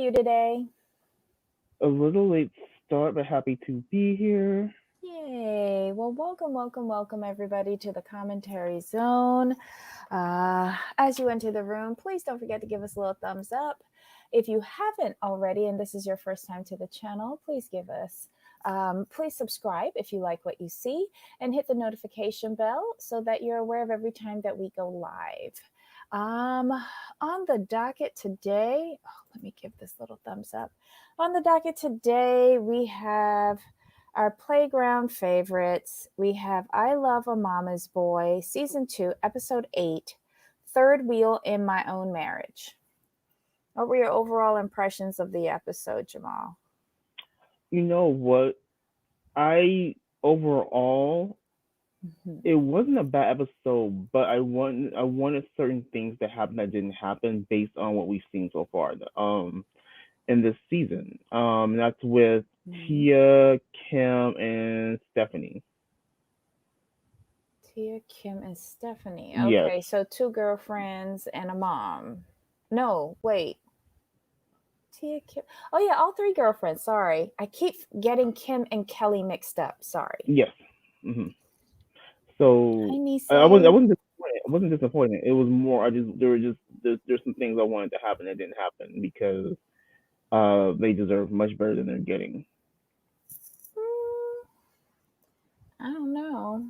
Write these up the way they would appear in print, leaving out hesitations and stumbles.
you today? A little late start, but happy to be here. Yay. Well, welcome, everybody to the commentary zone. As you enter the room, please don't forget to give us a little thumbs up. If you haven't already, and this is your first time to the channel, please subscribe if you like what you see and hit the notification bell so that you're aware of every time that we go live. Um, on the docket today, let me give this little thumbs up. On the docket today, we have our playground favorites. We have I Love a Mama's Boy, Season 2, Episode 8, Third Wheel in My Own Marriage. What were your overall impressions of the episode, Jamal? You know what? I overall, Mhm. it wasn't a bad episode, but I wanted certain things to happen that didn't happen based on what we've seen so far. In this season. That's with Mhm. Tia, Kim, and Stephanie. Tia, Kim, and Stephanie. Yes. Okay, so two girlfriends and a mom. No, wait. Tia, Kim. Oh, yeah, all three girlfriends. Sorry. I keep getting Kim and Kelly mixed up. Sorry. Yes. hmm So Hi, I Nisei. wasn't disappointed. I wasn't disappointed. It was more. I just there were just there's some things I wanted to happen that didn't happen because they deserve much better than they're getting. Hmm, I don't know.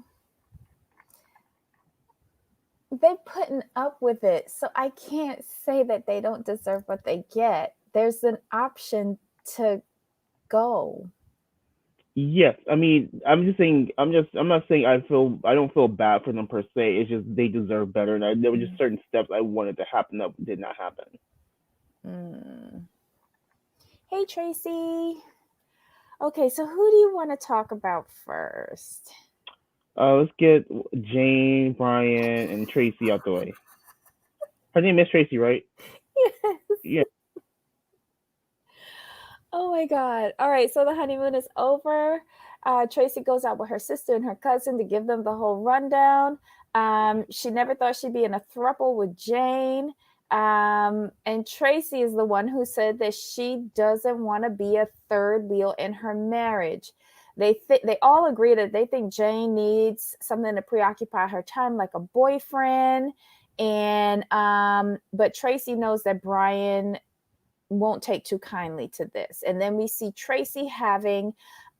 They putting up with it, so I can't say that they don't deserve what they get. There's an option to go. Yes, I mean I'm just saying I'm not saying I don't feel bad for them per se. It's just they deserve better, and there were just certain steps I wanted to happen that did not happen. Mm. Hey, Tracy. Okay, so who do you want to talk about first? Let's get Jane, Brian, and Tracy out the way. Her name is Tracy, right? Yeah. Oh my God. All right. So the honeymoon is over. Tracy goes out with her sister and her cousin to give them the whole rundown. She never thought she'd be in a throuple with Jane. And Tracy is the one who said that she doesn't want to be a third wheel in her marriage. They all agree that they think Jane needs something to preoccupy her time, like a boyfriend. And but Tracy knows that Brian won't take too kindly to this. And then we see Tracy having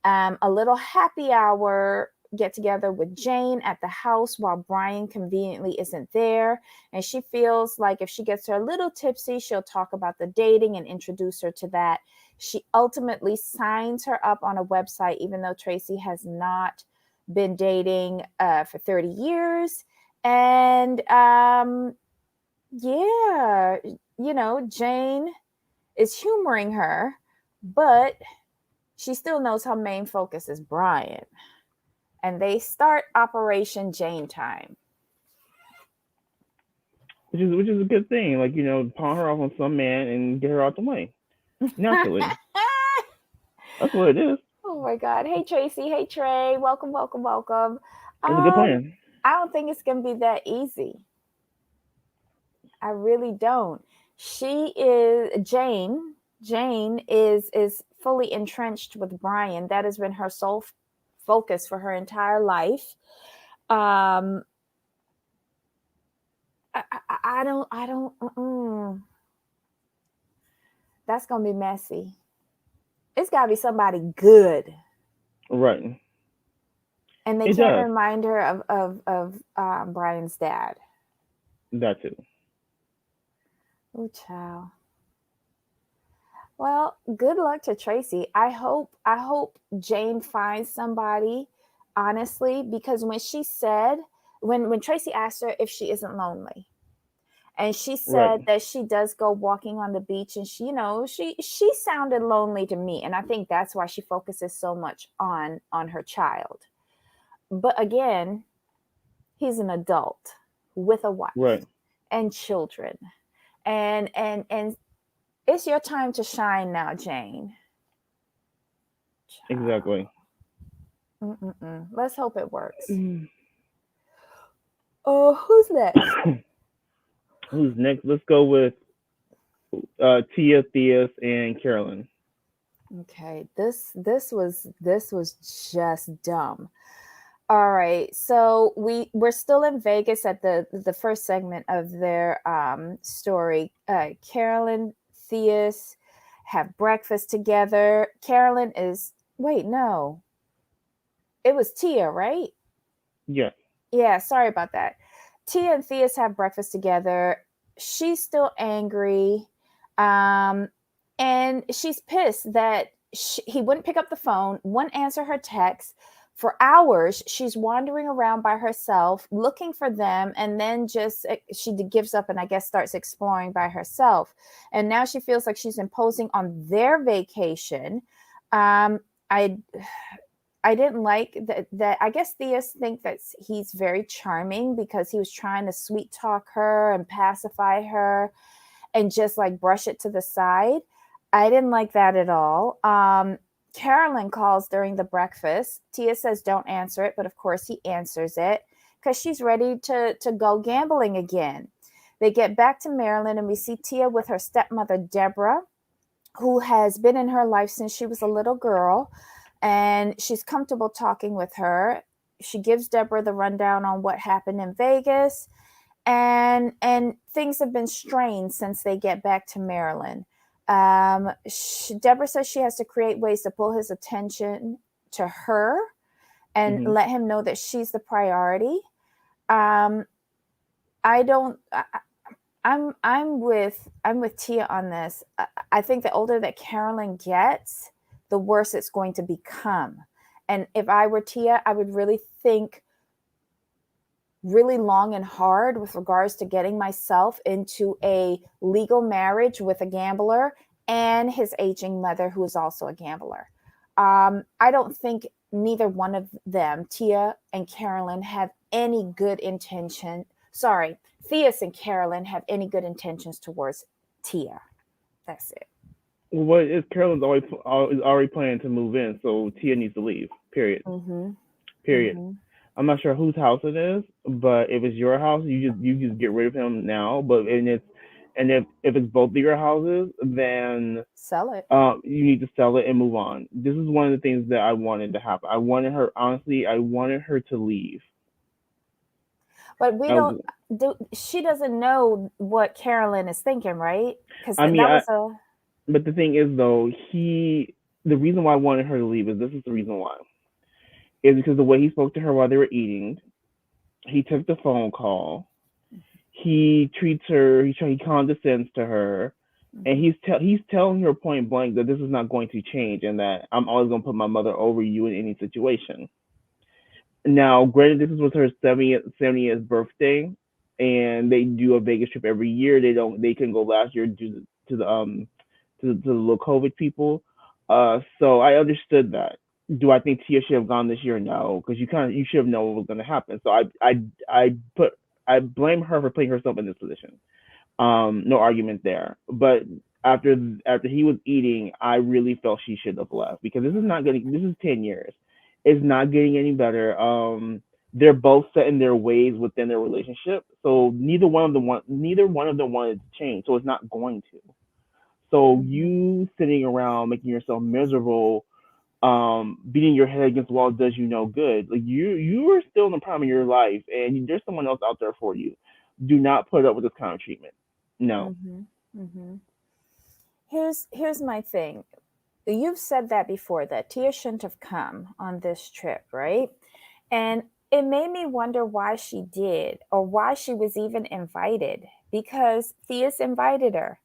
a little happy hour get together with Jane at the house while Brian conveniently isn't there. And she feels like if she gets her a little tipsy, she'll talk about the dating and introduce her to that. She ultimately signs her up on a website, even though Tracy has not been dating for 30 years. And yeah, Jane is humoring her, but she still knows her main focus is Brian. And they start Operation Jane Time. Which is a good thing. Like pawn her off on some man and get her out the way naturally. That's what it is. Oh my God. Hey, Tracy. Hey, Trey. Welcome. It's a good Um, plan. I don't think it's going to be that easy. I really don't. She is Jane. Jane is fully entrenched with Brian. That has been her sole focus for her entire life. Um, I don't. That's gonna be messy. It's gotta be somebody good, Right. and they It can't does. remind her of Brian's dad. That too. Oh, child. Well, good luck to Tracy. I hope Jane finds somebody, honestly, because when Tracy asked her if she isn't lonely, and she Right. said that she does go walking on the beach, and she sounded lonely to me, and I think that's why she focuses so much on her child. But again, he's an adult with a wife Right. and children, and it's your time to shine now, Jane. Exactly. Child. Let's hope it works. Mm. Oh, who's next? Who's next? Let's go with Tia, Theos, and Carolyn. Okay, this was just dumb. All right, so we're still in Vegas at the first segment of their story. Carolyn, Theus have breakfast together. Carolyn is wait, no, it was Tia, right? Yes. Yeah, sorry about that. Tia and Theus have breakfast together. She's still angry. Um, and she's pissed that he wouldn't pick up the phone, wouldn't answer her text. For hours, she's wandering around by herself looking for them, and then just she gives up and I guess starts exploring by herself. And now she feels like she's imposing on their vacation. I I didn't like that I guess Theus think that he's very charming because he was trying to sweet talk her and pacify her and just like brush it to the side. I didn't like that at all. Carolyn calls during the breakfast. Tia says don't answer it, but of course he answers it because she's ready to go gambling again. They get back to Maryland and we see Tia with her stepmother Deborah, who has been in her life since she was a little girl, and she's comfortable talking with her. She gives Deborah the rundown on what happened in Vegas, and things have been strained since they get back to Maryland. Deborah says she has to create ways to pull his attention to her and Hmm. let him know that she's the priority. Um, I don't. I'm with Tia on this. I think the older that Carolyn gets, the worse it's going to become. And if I were Tia, I would really think really long and hard with regards to getting myself into a legal marriage with a gambler and his aging mother, who is also a gambler. I don't think neither one of them, Tia and Carolyn, have any good intention. Sorry, Theus and Carolyn have any good intentions towards Tia. That's it. Well, what is Carolyn's already planning to move in, so Tia needs to leave. Period. Mm-hmm. Period. Mm-hmm. I'm not sure whose house it is, but if it's your house, you just get rid of him now. But and if it's both of your houses, then Sell it. you need to sell it and move on. This is one of the things that I wanted to happen. I wanted her honestly. I wanted her to leave. But we I, don't do. She doesn't know what Carolyn is thinking, right? Because I mean, that was a. but the thing is though, the reason why I wanted her to leave is this is the reason why is because the way he spoke to her while they were eating, he took the phone call, he treats her, he condescends to her, and Mm-hmm. he's telling her point blank that this is not going to change and that I'm always going to put my mother over you in any situation. Now, granted, this was her 70th birthday, and they do a Vegas trip every year. They can go last year due to the little COVID people. So I understood that. Do I think Tia should have gone this year? No, because you should have known what was going to happen. So I put I blame her for putting herself in this position. No argument there. But after after he was eating, I really felt she should have left because this is not getting. This is 10 years. It's not getting any better. They're both set in their ways within their relationship, so neither one of them wanted to change. So it's not going to. So Mm-hmm. you sitting around making yourself miserable, beating your head against the wall does you no good. Like you are still in the prime of your life, and there's someone else out there for you. Do not put up with this kind of treatment. No. Mm-hmm. Mm-hmm. Here's my thing. You've said that before that Tia shouldn't have come on this trip, right? And it made me wonder why she did or why she was even invited because Thea's invited her.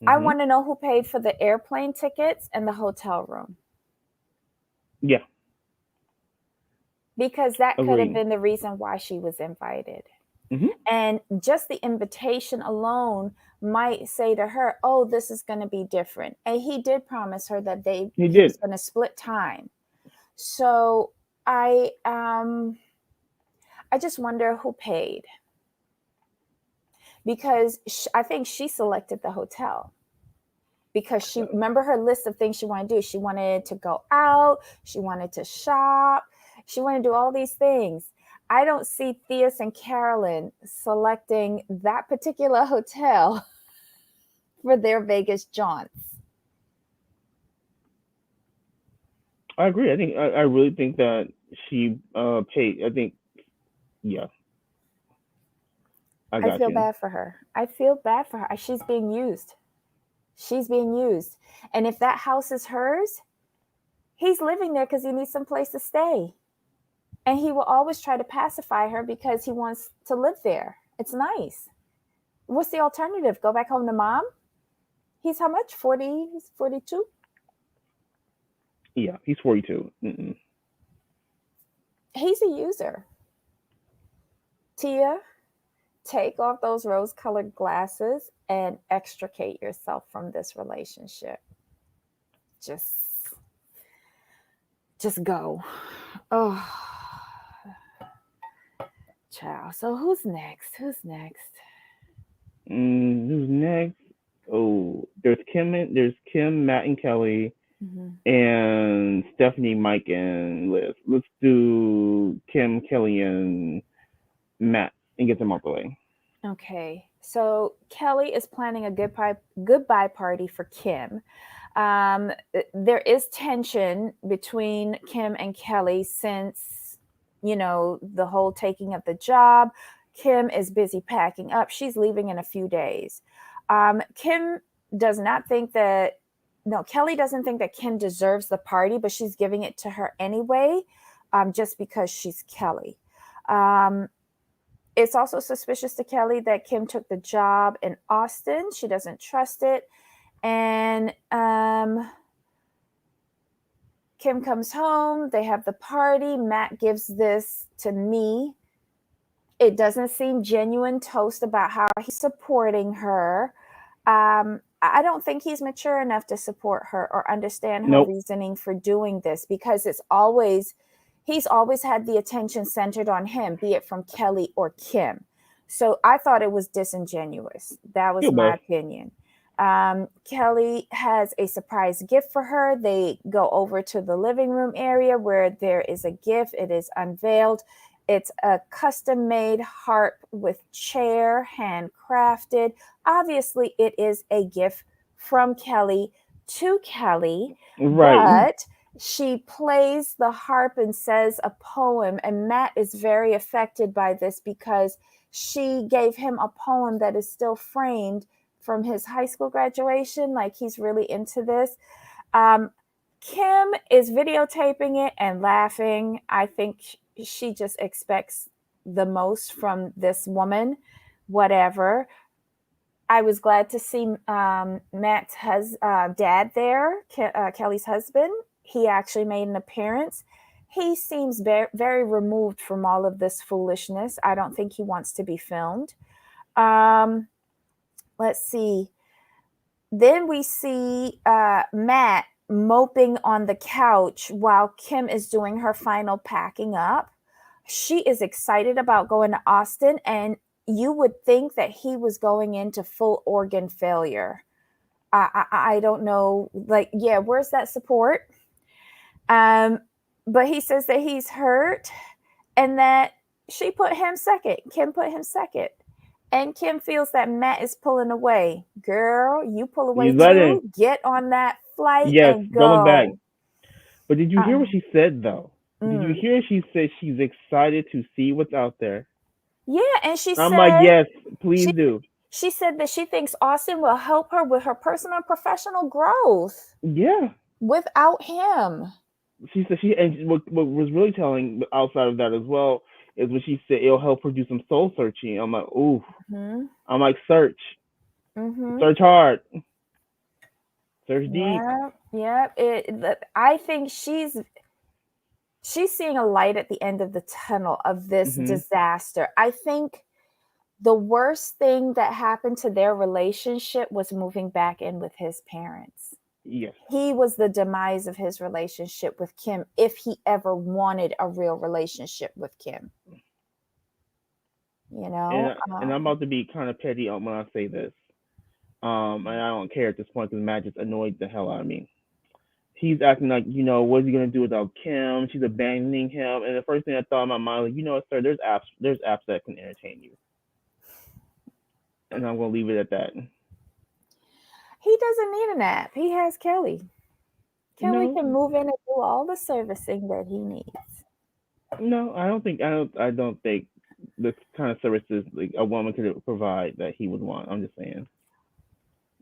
I Mhm. want to know who paid for the airplane tickets and the hotel room Yeah. because that could have Agreed. been the reason why she was invited. Mhm. And just the invitation alone might say to her, "Oh, this is going to be different." And he did promise her that He he was did. going to split time. So I just wonder who paid because I think she selected the hotel because she remember her list of things she wanted to do. She wanted to go out, she wanted to shop, she wanted to do all these things. I don't see Theus and Carolyn selecting that particular hotel for their Vegas jaunts. I agree. I really think that she paid. I think yeah, I I got feel you. bad for her. I feel bad for her. She's being used. She's being used. And if that house is hers, he's living there because he needs some place to stay. And he will always try to pacify her because he wants to live there. It's nice. What's the alternative? Go back home to mom? He's how much? 40, he's 42? Yeah, he's 42. Mm-mm. He's a user. Tia, take off those rose colored glasses and extricate yourself from this relationship. Just just go. Oh, child. So who's next? Who's next? Who's next? Oh, there's Kim, Matt, and Kelly, Hmm. and Stephanie, Mike, and Liz. Let's do Kim, Kelly, and Matt, and get them out the way. Okay. So Kelly is planning a goodbye party for Kim. There is tension between Kim and Kelly since, the whole taking of the job. Kim is busy packing up. She's leaving in a few days. Kim does not think that, no, Kelly doesn't think that Kim deserves the party, but she's giving it to her anyway, just because she's Kelly. Um, it's also suspicious to Kelly that Kim took the job in Austin. She doesn't trust it. And Kim comes home. They have the party. Matt gives this to me. It doesn't seem genuine toast about how he's supporting her. I don't think he's mature enough to support her or understand her Nope. reasoning for doing this because he's always had the attention centered on him, be it from Kelly or Kim. So I thought it was disingenuous. That was Feel my bad. opinion. Kelly has a surprise gift for her. They go over to the living room area where there is a gift. It is unveiled. It's a custom made harp with chair, handcrafted. Obviously, it is a gift from Kelly to Kelly, Right. but she plays the harp and says a poem. And Matt is very affected by this because she gave him a poem that is still framed from his high school graduation. Like he's really into this. Um, Kim is videotaping it and laughing. I think she just expects the most from this woman, whatever. I was glad to see Matt's dad there, Kelly's husband. He actually made an appearance. He seems very removed from all of this foolishness. I don't think he wants to be filmed. Um, let's see. Then we see Matt moping on the couch while Kim is doing her final packing up. She is excited about going to Austin, and you would think that he was going into full organ failure. I don't know. Like, yeah, where's that support? Um, but he says that he's hurt and that she put him second. Kim put him second. And Kim feels that Matt is pulling away. Girl, you pull away You let in. too. Get on that flight Yes, and going back. go. But did you hear what Uh, she said though? Did you mm. hear she said she's excited to see what's out there? Yeah, and she I'm like, said yes, she please do. she said that she thinks Austin will help her with her personal and professional growth Yeah. without him. She said and what was really telling outside of that as well is when she said it'll help her do some soul searching. I'm like, ooh. Mhm. I'm like, Mhm. search hard, search deep. Yeah. Yeah. I think she's seeing a light at the end of the tunnel of this Mhm. disaster. I think the worst thing that happened to their relationship was moving back in with his parents. Yes. He was the demise of his relationship with Kim if he ever wanted a real relationship with Kim, you know? And I'm about to be kind of petty when I say this. And I don't care at this point because Matt just annoyed the hell out of me. He's acting like, what's he gonna do without Kim? She's abandoning him. And the first thing I thought in my mind, like, sir, there's apps that can entertain you, and I'm gonna leave it at that. He doesn't need a nap. He has Kelly. Kelly No, can move in and do all the servicing that he needs. no, I don't think the kind of services like a woman could provide that he would want. I'm just saying.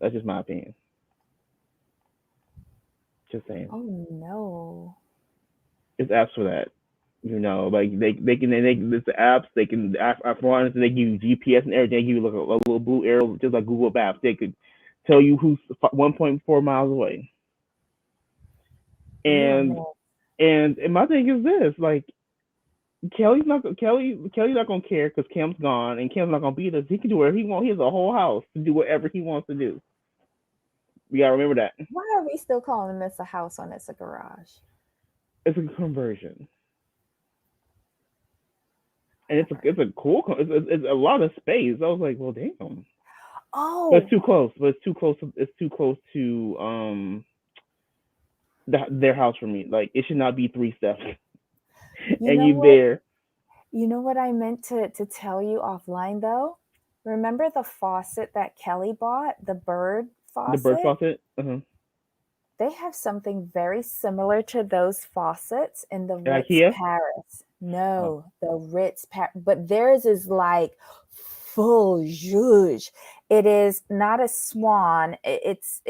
That's just my opinion. Just saying. Oh no. It's apps for that. Like they it's the apps they can for honest they give you GPS and everything. They give you like a little blue arrow just like Google Maps. They could tell you who's 1.4 miles away. You a And mess. and my thing is this: like Kelly's not gonna care because Kim's gone and Kim's not gonna be there. He can do whatever he wants. He has a whole house to do whatever he wants to do. You gotta remember that Why are we still calling this a house when it's a garage? it's a conversion, and Whatever. it's a cool it's a lot of space. I was like, well, damn, but it's Oh, too close. But it's too close to their house for me. Like it should not be 3 steps you and know you what? there. You know what I meant to tell you offline though? Remember the faucet that Kelly bought, the bird The bird faucet? faucet. Uh-huh. They have something very similar to those faucets in the At Ritz IKEA. Paris. Oh. No, the Ritz Paris, but theirs is like full zhuzh. It is not a swan. It's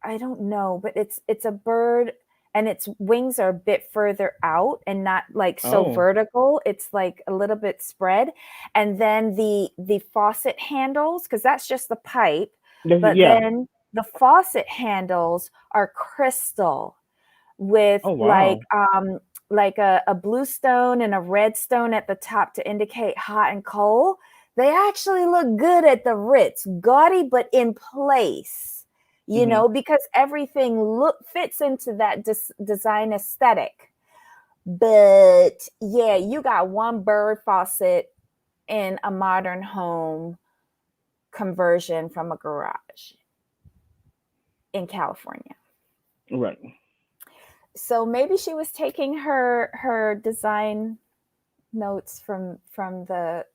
I don't know, but it's a bird and its wings are a bit further out and not like so Oh. vertical. It's like a little bit spread. And then the faucet handles, because that's just the pipe, but Yeah. then the faucet handles are crystal with Oh wow. like a blue stone and a red stone at the top to indicate hot and cold. They actually look good at the Ritz, gaudy but in place, Mhm. because everything fits into that design aesthetic. But yeah, you got one bird faucet in a modern home conversion from a garage in California. Right. So maybe she was taking her design notes from the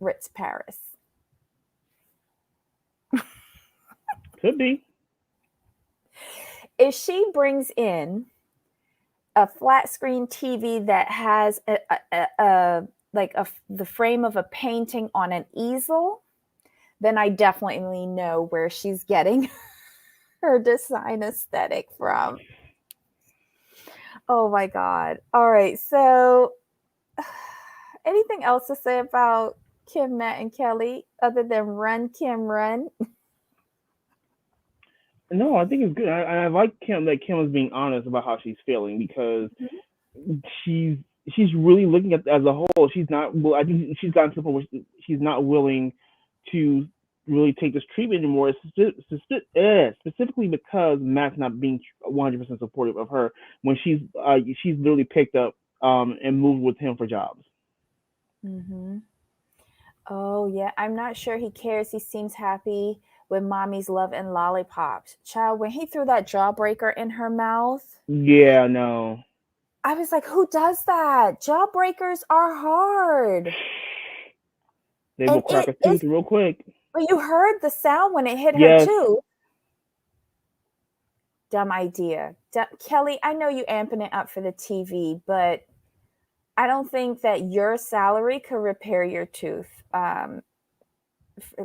Ritz Paris. Could be. If she brings in a flat screen TV that has the frame of a painting on an easel, then I definitely know where she's getting her design aesthetic from. Oh my god. All right. So anything else to say about Kim, Matt, and Kelly other than run, Kim, run? No, I think it's good. I like Kim that Kim is being honest about how she's feeling because she's she's really looking at as a whole. She's not. Well, I think she's gotten to the point where she's not willing to really take this treatment anymore. Specifically because Matt's not being 100% supportive of her when she's literally picked up and moved with him for jobs. Mm-hmm. Oh, yeah. I'm not sure he cares. He seems happy with mommy's love and lollipops. Child, when he threw that jawbreaker in her mouth, Yeah, no, I was like, who does that? Jawbreakers are hard. they will And crack it a tooth is, real quick. but you heard the sound when it hit her Yes, too. Dumb idea. Kelly, I know you amping it up for the TV, but I don't think that your salary could repair your tooth,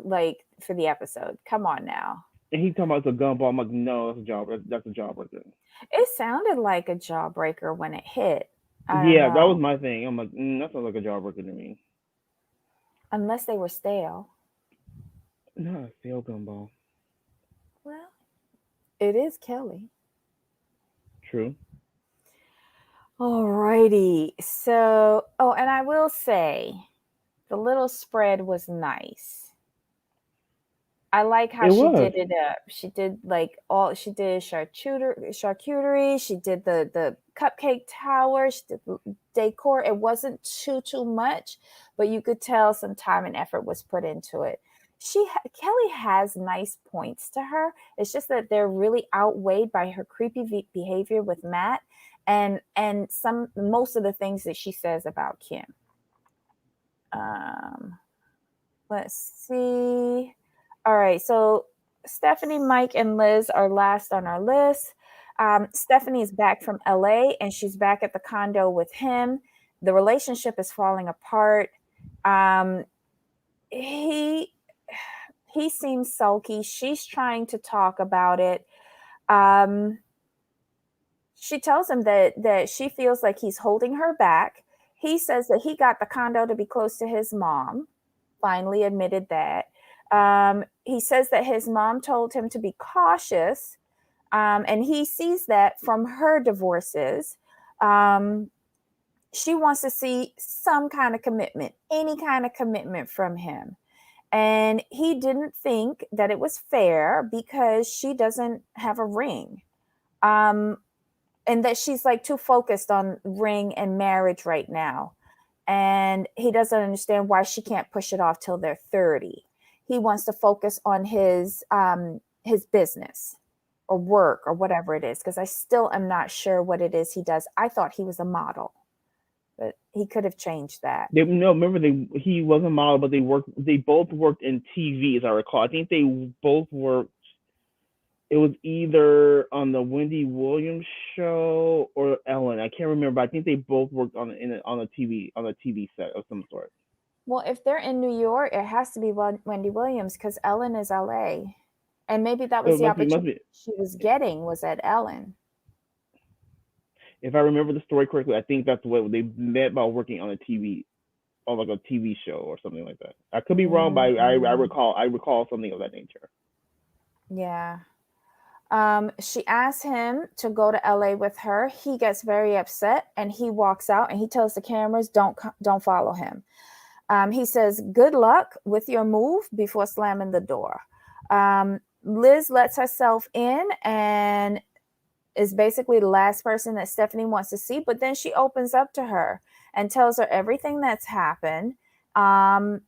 like for the episode. Come on now. and he talking about it's a gumball. I'm like, no, that's a job. That's a job right there. It sounded like a jawbreaker when it hit. I don't Yeah, that was know. my thing. I'm like, that sounds like a job worker to me. Unless they were stale. No, a stale gumball. Well, it is Kelly. True. Alrighty. So, oh, and I will say the little spread was nice. I like how It she was. did it up. She did like all she did charcuterie. She did the cupcake tower. She did decor. It wasn't too much, but you could tell some time and effort was put into it. Kelly has nice points to her. It's just that they're really outweighed by her creepy behavior with Matt and some most of the things that she says about Kim. Um, let's see. All right, so Stephanie, Mike, and Liz are last on our list. Stephanie is back from LA and she's back at the condo with him. The relationship is falling apart. Um, he he seems sulky. She's trying to talk about it. Um, she tells him that she feels like he's holding her back. He says that he got the condo to be close to his mom. Finally admitted that. He says that his mom told him to be cautious, and he sees that from her divorces. Um, she wants to see some kind of commitment, any kind of commitment from him. And he didn't think that it was fair because she doesn't have a ring. Um, and that she's like too focused on ring and marriage right now. And he doesn't understand why she can't push it off till they're 30. He wants to focus on his business or work or whatever it is, because I still am not sure what it is he does. I thought he was a model, but he could have changed that. They no, remember he was a model, but they both worked in TV, as I recall. I think they both worked. It was either on the Wendy Williams show or Ellen. I can't remember, but I think they both worked on a TV set of some sort. Well, if they're in New York, it has to be Wendy Williams because Ellen is LA. And maybe that So was it the must opportunity be. she was getting was at Ellen. If I remember the story correctly, I think that's what they met by working on a TV, on like a TV show or something like that. I could be wrong, but Mm, I recall something of that nature. yeah. She asks him to go to LA with her. He gets very upset and he walks out and he tells the cameras, don't follow him. He says, "Good luck with your move," before slamming the door. Liz lets herself in and is basically the last person that Stephanie wants to see, but then she opens up to her and tells her everything that's happened. Um,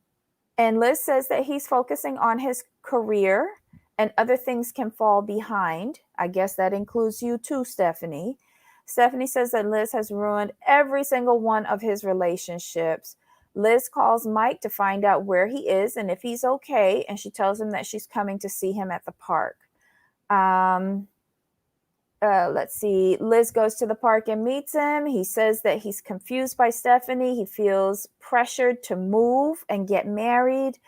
and Liz says that he's focusing on his career and other things can fall behind. I guess that includes you too, Stephanie. Stephanie says that Liz has ruined every single one of his relationships. Liz calls Mike to find out where he is and if he's okay, and she tells him that she's coming to see him at the park. Um, let's see. Liz goes to the park and meets him. He says that he's confused by Stephanie. He feels pressured to move and get married.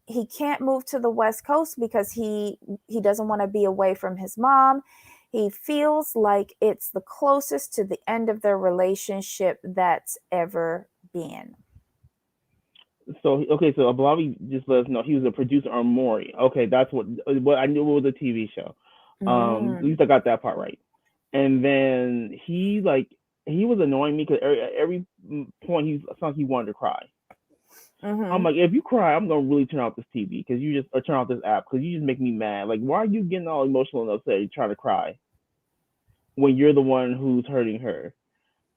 He can't move to the West Coast because he doesn't want to be away from his mom. He feels like it's the closest to the end of their relationship that's ever been. So okay, so Ablavi just let us know he was a producer on Maury. Okay, that's what I knew it was a TV show. At Mm, least I got that part right. And then he was annoying me because every point he sounds like he wanted to cry. I'm mm-hmm. like, if you cry, I'm gonna really turn off this TV because you just or turn off this app because you just make me mad. Like, why are you getting all emotional and upset? And trying to cry when you're the one who's hurting her,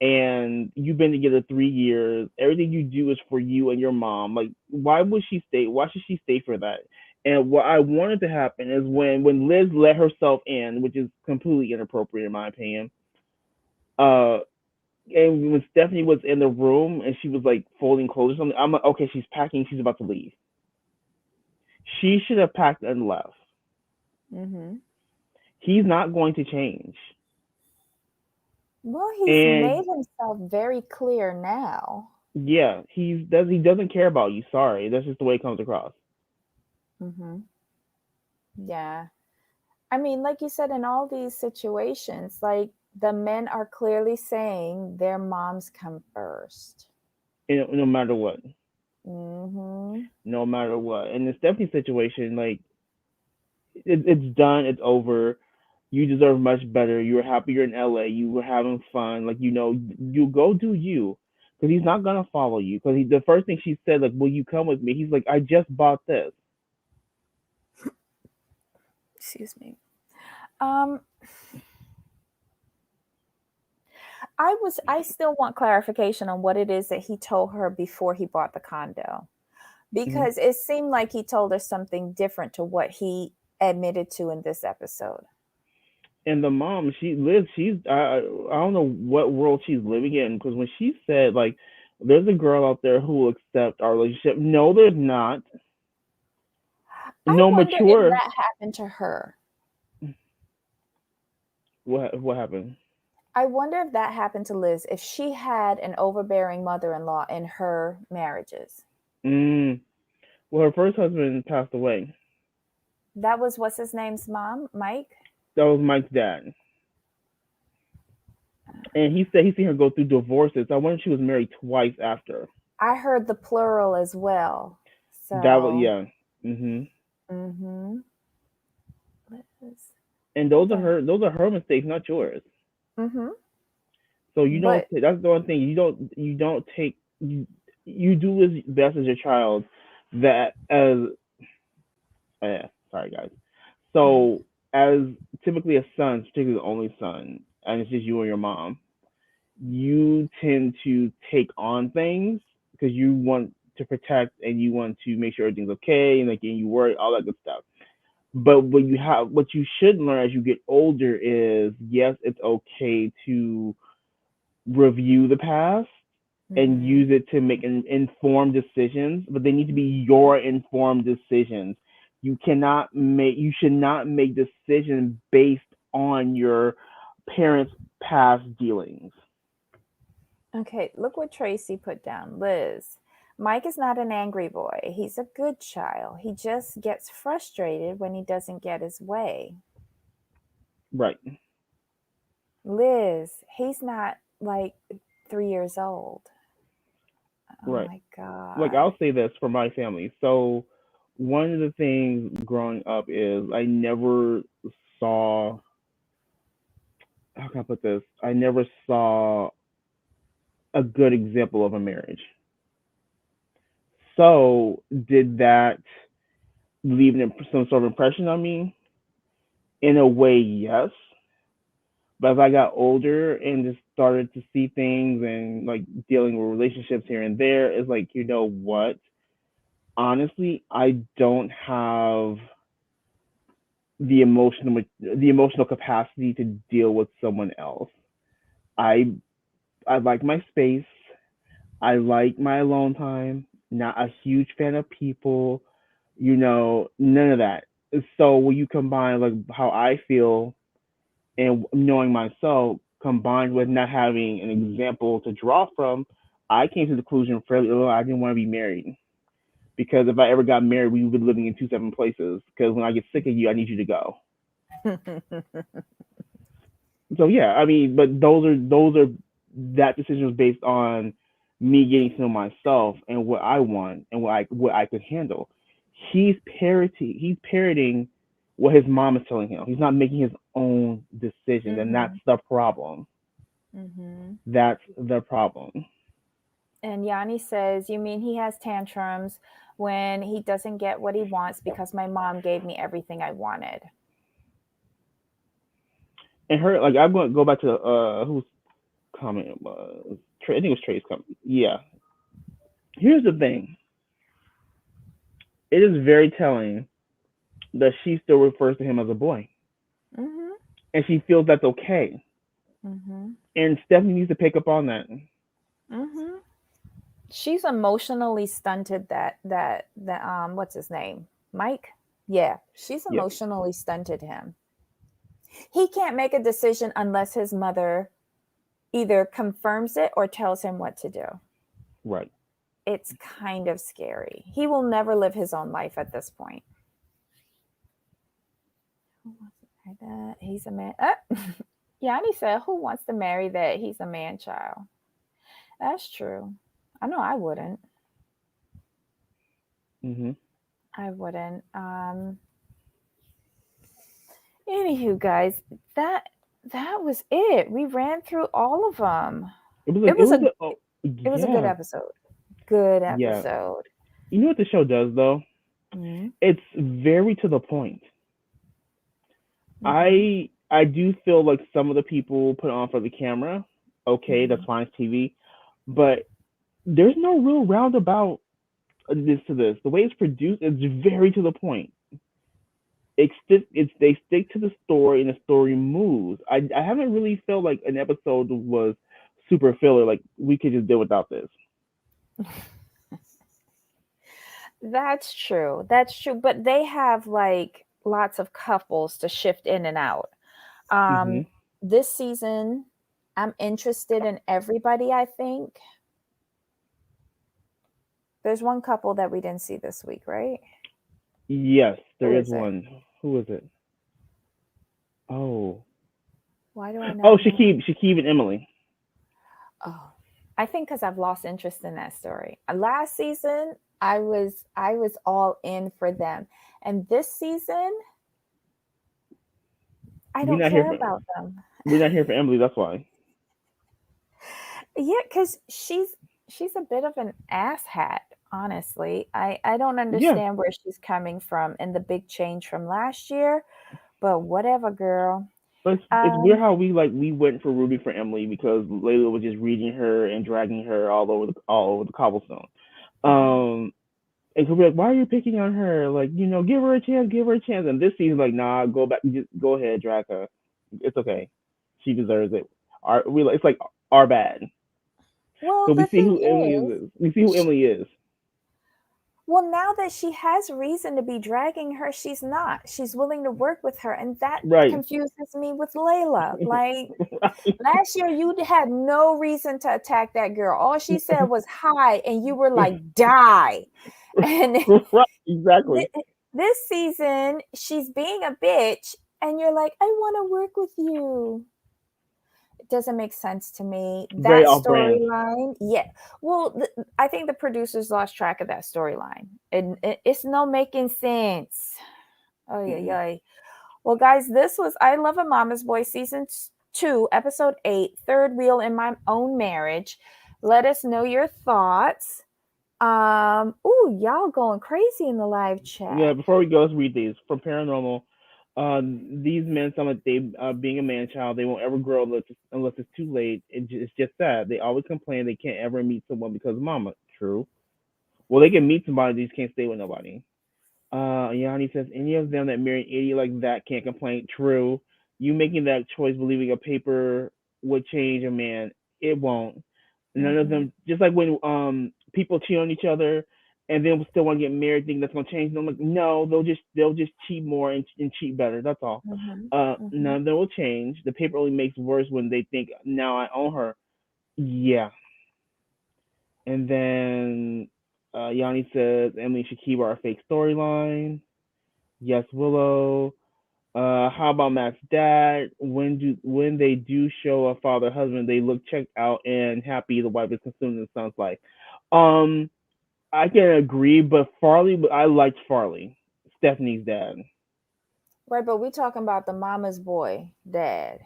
and you've been together 3 years. Everything you do is for you and your mom. Like, why would she stay? Why should she stay for that? And what I wanted to happen is when Liz let herself in, which is completely inappropriate in my opinion. Uh, and when Stephanie was in the room and she was like folding clothes or something, I'm like, okay, she's packing, she's about to leave. She should have packed and left. Mm-hmm. He's not going to change. Well, he's made And himself very clear now. yeah, he doesn't care about you. Sorry, that's just the way it comes across. Mm-hmm. Yeah. I mean, like you said, in all these situations, like the men are clearly saying their moms come first. No matter what, Mm-hmm. no matter what. In the Stephanie situation, like it's done, it's over. You deserve much better. You were happy you're in LA. You were having fun. Like you go do you, because he's not gonna follow you. Because the first thing she said, like, "Will you come with me?" He's like, "I just bought this." Excuse me. Um, I still want clarification on what it is that he told her before he bought the condo. Mhm. Because it seemed like he told her something different to what he admitted to in this episode. And the mom, she's I don't know what world she's living in, because when she said like, "There's a girl out there who will accept our relationship," no, there's not. I No wonder if mature. that happened to her. What happened? I wonder if that happened to Liz, if she had an overbearing mother in law in her marriages. Mm. Well, her first husband passed away. That was what's his name's mom, Mike? That was Mike's dad, and he said he seen her go through divorces. I wonder if she was married twice after. I heard the plural as well. That was So, yeah. Mhm. mm-hmm. Liz. And Hold on. those are her mistakes, not yours. Mm-hmm. So you don't. But That's the one thing you don't take. You do as best as your child. That as sorry guys. So as typically a son, particularly the only son, and it's just you and your mom, you tend to take on things because you want to protect and you want to make sure everything's okay and like and you worry all that good stuff. But what you should learn as you get older is yes, it's okay to review the past and mm-hmm. use it to make informed decisions, but they need to be your informed decisions. You should not make decisions based on your parents' past dealings. Okay, look what Tracy put down. Liz. Mike is not an angry boy. He's a good child. He just gets frustrated when he doesn't get his way. Right, Liz, he's not like 3 years old. Oh right. my Like God. I'll say this for my family. So one of the things growing up is I never saw how can I put this? I never saw a good example of a marriage. So did that leave some sort of impression on me? In a way, yes. But as I got older and just started to see things and like dealing with relationships here and there, it's like, you know what? Honestly, I don't have the emotional capacity to deal with someone else. I I like my space. I like my alone time. Not a huge fan of people. None of that. So when you combine like how I feel and knowing myself combined with not having an example to draw from, I came to the conclusion fairly early I didn't want to be married. Because if I ever got married, we would be living in two separate places. Because when I get sick of you, I need you to go. So yeah, I mean, but those are that decision was based on me getting to know myself and what I want and what I could handle. He's parroting what his mom is telling him. He's not making his own decisions, and that's Mm-hmm. the problem. Mm-hmm. That's the problem. And Yanni says, you mean he has tantrums when he doesn't get what he wants because my mom gave me everything I wanted? And her like I'm going to go back to whose comment was I think it was Trey's comment. Yeah. Here's the thing. It is very telling that she still refers to him as a boy, Mm-hmm. and she feels that's okay. Mm-hmm. And Stephanie needs to pick up on that. Mm-hmm. She's emotionally stunted that what's his name? Mike? Yeah, she's Yep. emotionally stunted him. He can't make a decision unless his mother either confirms it or tells him what to do. Right. It's kind of scary. He will never live his own life at this point. Who wants to marry that? He's a man. Yanni said, "Who wants to marry that? He's a man child." That's true. I know I wouldn't. Mhm. I wouldn't. Anywho, guys, that that was it. We ran through all of them. It It was was a a oh, it was a good yeah. episode. Good Yeah. episode. You know what the show does though? Mm-hmm. It's very to the point. Mm-hmm. I do feel like some of the people put on for the camera. Okay, that's fine, it's TV, but there's no real roundabout this to this. The way it's produced, it's very to the point. They stick to the story and the story moves. I haven't really felt like an episode was super filler. Like we could just deal without this. That's true. That's true. But they have like lots of couples to shift in and out. Um, Hmm. this season, I'm interested in everybody, I think. There's one couple that we didn't see this week, right? Yes, there Who is is it? one. Who is it? Oh, Why do I oh, not know? Shakib and Emily. Oh, I think because I've lost interest in that story. Last season, I was all in for them, and this season, I We're don't not here care for about them. we're not here for Emily. That's why. Yeah, because she's a bit of an asshat, honestly. I don't Yeah, understand where she's coming from and the big change from last year, but whatever, girl. but it's weird Um, how we went for Ruby for Emily because Layla was just reading her and dragging her all over the cobblestone. mhm, Um, and so we're like, why are you picking on her? Like, give her a chance, give her a chance. And this season's like, nah, go back, just go ahead, drag her. It's okay, she deserves it. It's like our bad. well, So we the see thing who Emily is, is. We see who Emily is. well, now that she has reason to be dragging her, she's not. She's willing to work with her, and that Right. confuses me with Layla. Like last year, you had no reason to attack that girl. All she said was hi, and you were like, die. And Right. Exactly. this season, she's being a bitch, and you're like, I want to work with you. It doesn't make sense to me. Very That off brand. storyline, yeah. Well, I think the producers lost track of that storyline, and it's no making sense. Oh yeah, Mm-mm. yeah. Well, guys, this was I Love a Mama's Boy season 2, episode 8, third wheel in my own marriage. Let us know your thoughts. Ooh, y'all going crazy in the live Yeah. chat. Before we go, let's read these from Paranormal. These men sound like they, being a man child, they won't ever grow unless it's too late. It's just sad. They always complain they can't ever meet someone because of mama. True. Well, they can meet somebody, they just can't stay with nobody. Yanni says any of them that marry an idiot like that can't complain. True. You making that choice, believing a paper would change a man, it won't. None of Mm-hmm, them. Just like when people cheat on each other, and then still want to get married, thinking that's gonna change them. Like no, they'll just cheat more and cheat better. That's all. mm-hmm, mm-hmm. None of them will change. The paper only makes worse when they think now I own her. Yeah. And then Yanni says Emily should keep our fake storyline. Yes, Willow. How about Matt's dad? When they do show a father husband, they look checked out and happy the wife is consuming the son's life. Um, I can agree, but I liked Farley, Stephanie's dad. Right, but we talking about the mama's boy dad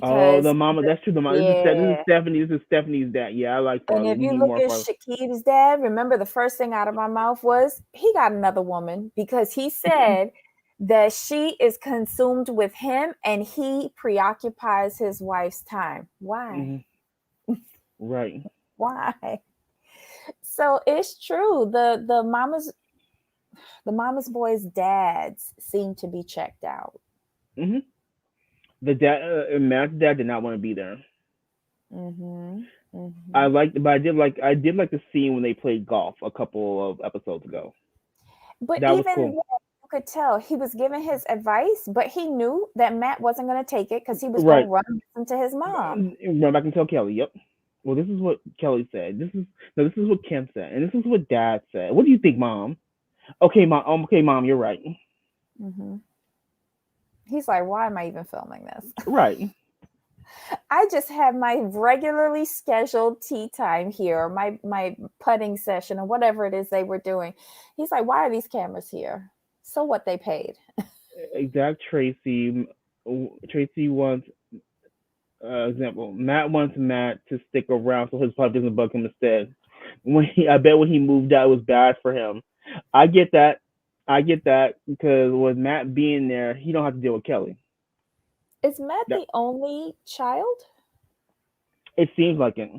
Oh, the because mama. That's true. The mama. This is yeah. Stephanie. This is Stephanie's dad. Yeah, I like And Farley. if We you need look more at Farley. Shakib's dad, remember the first thing out of my mouth was he got another woman because he said that she is consumed with him and he preoccupies his wife's time. Why? Hmm. Right. Why? So it's true. The mama's boys' dads seem to be checked out. Hmm. The dad, Matt's dad did not want to be there. Mhm. I Mhm. liked, but I did like the scene when they played golf a couple of episodes ago. But That was even cool. then, you could tell he was giving his advice, but he knew that Matt wasn't going to take it because he was going to Right. run and listen to his mom. Run back and tell Kelly. Yep. Well, this is what Kelly said. This is no. This is what Kim said, and this is what Dad said. What do you think, Mom? Okay, Mom. Okay, Mom. You're right. Hmm. He's like, why am I even filming this? Right. I just have my regularly scheduled tea time here, my putting session, or whatever it is they were doing. He's like, why are these cameras here? So what they paid. Exact Tracy. Tracy wants example. Matt wants Matt to stick around so his wife doesn't bug him instead. I bet when he moved out, it was bad for him. I get that. I get that because with Matt being there, he don't have to deal with Kelly. Is Matt That the only child? it seems like it.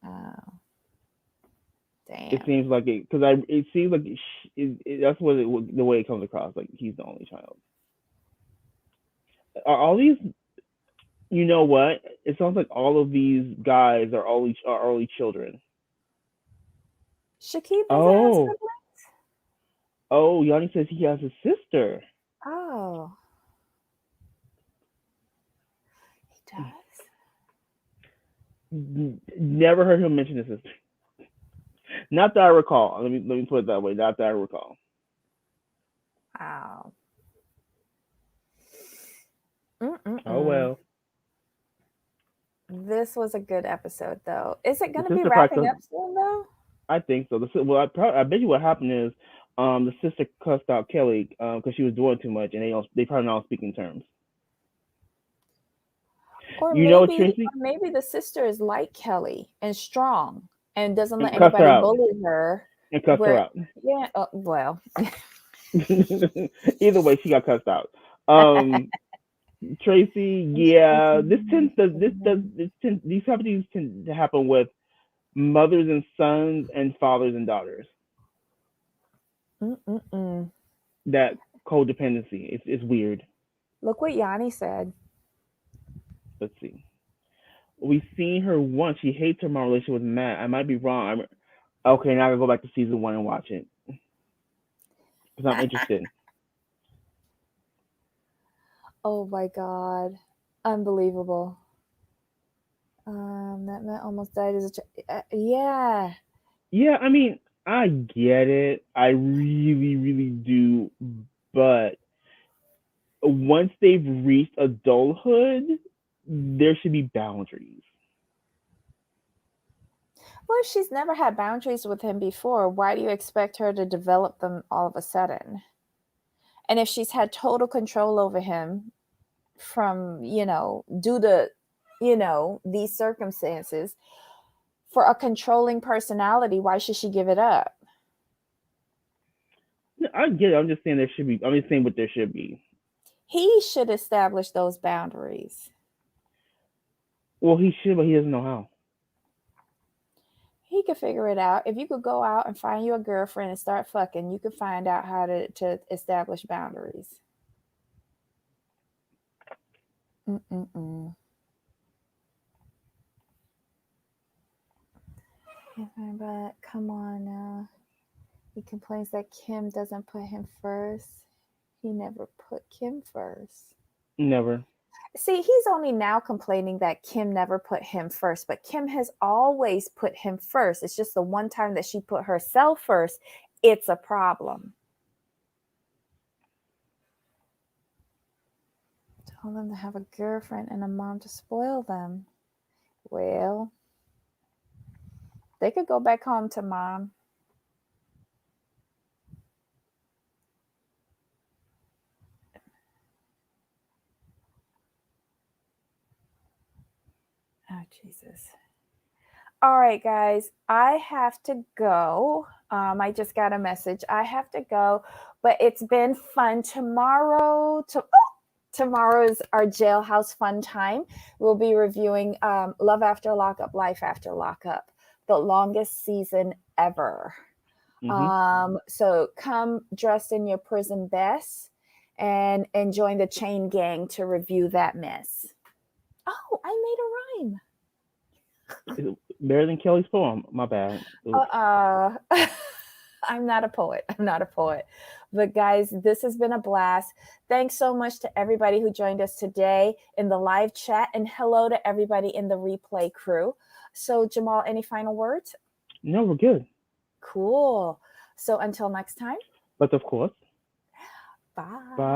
Oh, It damn. seems like it because I. It seems like that's what the way it comes across. Like he's the only child. Are all these? You know what? It sounds like all of these guys are only children. Shakib doesn't have Oh, siblings? Oh, Yanni says he has a sister. Oh, he does. Never heard him mention his sister. Not that I recall. Let me put it that way. Not that I recall. Wow. Oh Mm-mm-mm. well. This was a good episode, though. Is it The going to be sister probably wrapping cussed. up soon, though? I think so. I bet you what happened is, the sister cussed out Kelly because she was doing too much, and they probably not on speaking terms. Or You know, maybe, Tracy, or maybe the sister is like Kelly and strong and doesn't let and cussed her anybody out, bully her. and cussed her Where, out. yeah, well, Either way, she got cussed out. Um, Tracy, yeah, these type of things tend to happen with mothers and sons and fathers and daughters. Mm-mm-mm. That codependency, it's weird. Look what Yanni said. Let's see. We've seen her once. She hates her mom relationship with Matt. I might be wrong. Okay. Now I gotta go back to season one and watch it because I'm interested. Oh my God. Unbelievable. That man almost died as a child. Yeah. Yeah, I mean, I get it. I really, really do. But once they've reached adulthood, there should be boundaries. Well, if she's never had boundaries with him before, why do you expect her to develop them all of a sudden? And if she's had total control over him from, due to, these circumstances, for a controlling personality, why should she give it up? I get it. I'm just saying there should be. I'm just saying what there should be. He should establish those boundaries. Well, he should, but he doesn't know how. He could figure it out. If you could go out and find you a girlfriend and start fucking, you could find out how to establish boundaries. Mm-mm-mm. But come on now. He complains that Kim doesn't put him first. He never put Kim first. Never. See, he's only now complaining that Kim never put him first, but Kim has always put him first. It's just the one time that she put herself first, it's a problem. Tell them to have a girlfriend and a mom to spoil them. Well, they could go back home to mom. Oh, Jesus. All right, guys, I have to go. I just got a message. I have to go, but it's been fun. Tomorrow is our jailhouse fun time. We'll be reviewing Love After Lockup, Life After Lockup, the longest season ever. Hmm. So come dressed in your prison best and join the chain gang to review that mess. Oh, I made a rhyme. Better than Kelly's poem. My bad. Oops. I'm not a poet. I'm not a poet. But guys, this has been a blast. Thanks so much to everybody who joined us today in the live chat, and hello to everybody in the replay crew. So, Jamal, any final words? No, we're good. Cool. So, until next time, But of course. bye. Bye.